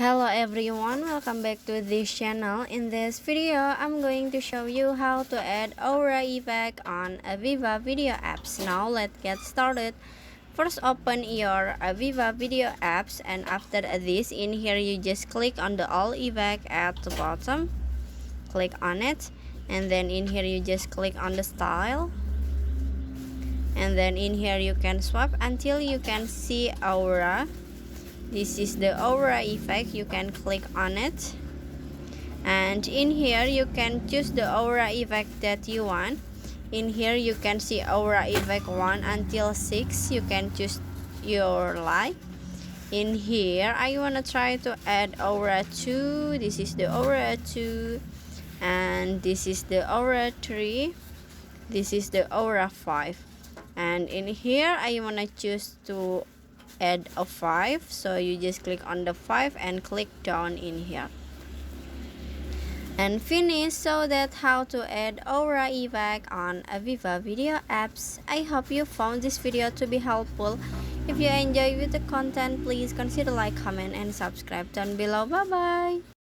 Hello everyone, welcome back to this channel. In this video, I'm going to show you how to add aura effect on a VivaVideo apps. Now let's get started. First, open your VivaVideo apps, and after this, in here you just click on the all effect at the bottom. Click on it, and then in here you just click on the style. And then in here you can swipe until you can see aura. This is the aura effect. You can click on it, and in here you can choose the aura effect that you want. In here you can see aura effect 1 until 6. You can choose your like. In here I wanna try to add aura 2. This is the aura 2, and this is the aura 3. This is the aura 5, and in here I wanna choose to add a 5, so you just click on the 5 and click down in here and finish. So that's how to add aura effect on a VivaVideo apps. I hope you found this video to be helpful. If you enjoy with the content, please consider like, comment and subscribe down below. Bye bye.